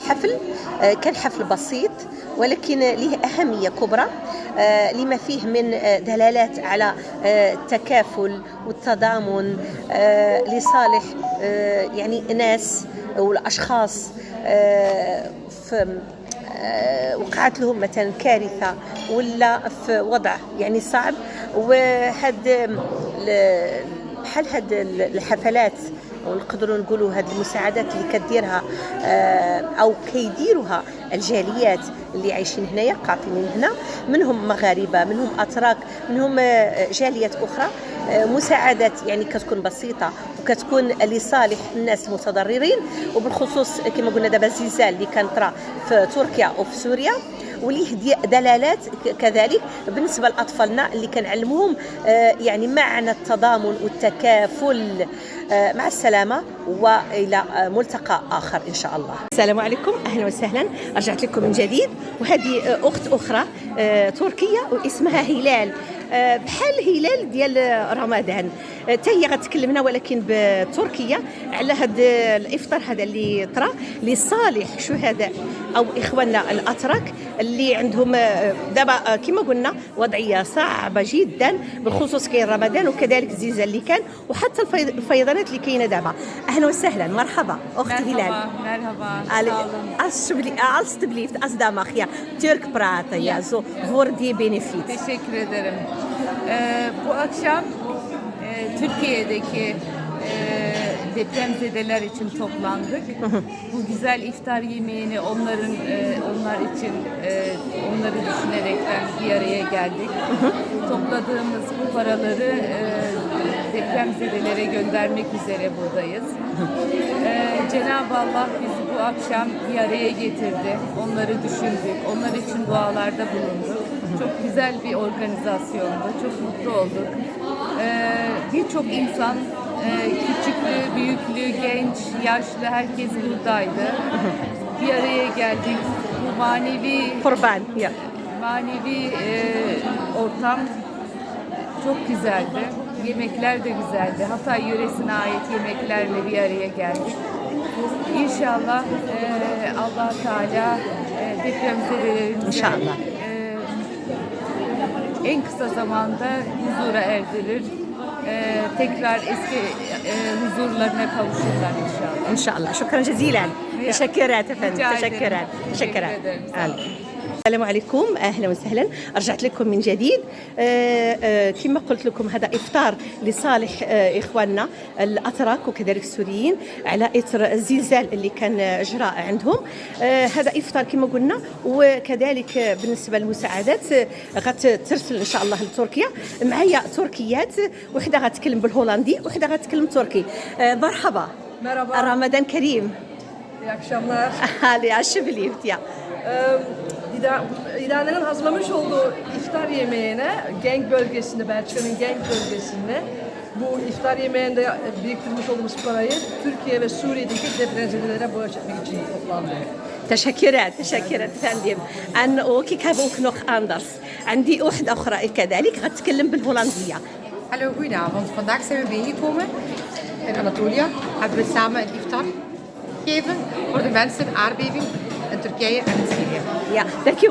حفل كان حفل بسيط ولكن له أهمية كبرى لما فيه من دلالات على التكافل والتضامن لصالح يعني ناس والأشخاص وقعت لهم مثلا كارثة ولا في وضع يعني صعب. وهاد بحال هاد الحفلات ونقدروا نقولوا هاد المساعدات اللي كديرها او كيديروها الجاليات اللي عايشين هنايا قاطنين هنا، منهم مغاربه منهم اتراك منهم جاليات اخرى. مساعدات يعني كتكون بسيطه وكتكون لصالح الناس المتضررين، وبالخصوص كما قلنا دابا الزلزال اللي كان طرا في تركيا وفي سوريا، وليه دلالات كذلك بالنسبه لاطفالنا اللي كنعلموهم يعني معنى التضامن والتكافل. مع السلامه والى ملتقى اخر ان شاء الله. السلام عليكم، اهلا وسهلا، رجعت لكم من جديد. وهذه اخت اخرى تركيه واسمها هلال، بحال هلال ديال رمضان، حتى هي غتكلمنا ولكن بتركيا على هذا الافطار هذا اللي طرا لصالح شهداء او اخواننا الاتراك اللي عندهم دابا كما قلنا وضعيه صعبه جدا، بالخصوص كاين رمضان وكذلك الزلزال اللي كان وحتى الفيضانات اللي كاينه دابا. اهلا وسهلا، مرحبا اخت هلال. Merhaba. Alstublieft als da mag ja Türk praten ja zo voor die benefit. Teşekkür ederim. Bu akşam Türkiye'deki depremzedeler için toplandık. Bu güzel iftar yemeğini onlar için onları düşünerekten bir araya geldik. Topladığımız bu paraları depremzedelere göndermek üzere buradayız. Cenab-ı Allah bizi bu akşam bir araya getirdi. Onları düşündük. Onlar için dualarda bulunduk. Çok güzel bir organizasyondu. Çok mutlu olduk. Birçok insan küçüklü, büyüklü, genç, yaşlı herkes buradaydı. Bir araya geldik. Bu manevi ortam çok güzeldi. Yemekler de güzeldi. Hatay yöresine ait yemeklerle bir araya geldik. İnşallah Allah Teala depremzedelerimizi en kısa zamanda huzura erdirir. Tekrar eski huzurlarına kavuşurlar inşallah. İnşallah. Şükran cezilen. Teşekkürler efendim. Teşekkürler. السلام عليكم، اهلا وسهلا، رجعت لكم من جديد. كما قلت لكم هذا افطار لصالح اخواننا الاتراك وكذلك السوريين على اثر الزلزال اللي كان جرى عندهم. هذا افطار كما قلنا، وكذلك بالنسبه للمساعدات غترسل ان شاء الله لتركيا. معايا تركيات، وحده غتكلم بالهولندي وحده غتكلم تركي. مرحبا. رمضان كريم. İyi akşamlar. Ali aşıbilift ya. İran'ın hazırlamış olduğu iftar yemeğine Genk bölgesinde, Belçika'nın Genk bölgesinde bu iftar yemeğinde biriktirmiş olduğumuz parayı Türkiye ve Suriye'deki depremzedelere bağışlatmak için toplandı. تشكرات فندم. أنا وكيك هبوك نوخ أندرس عندي واحدة أخرى كذلك غتكلم بالهولندية. Hallo, goedenavond. Vandaag zijn we bijeengekomen in Anatolia. Hebben we samen een iftar gegeven voor de mensen in aardbeving in Turkije en in Syrië. Ja, dankjewel.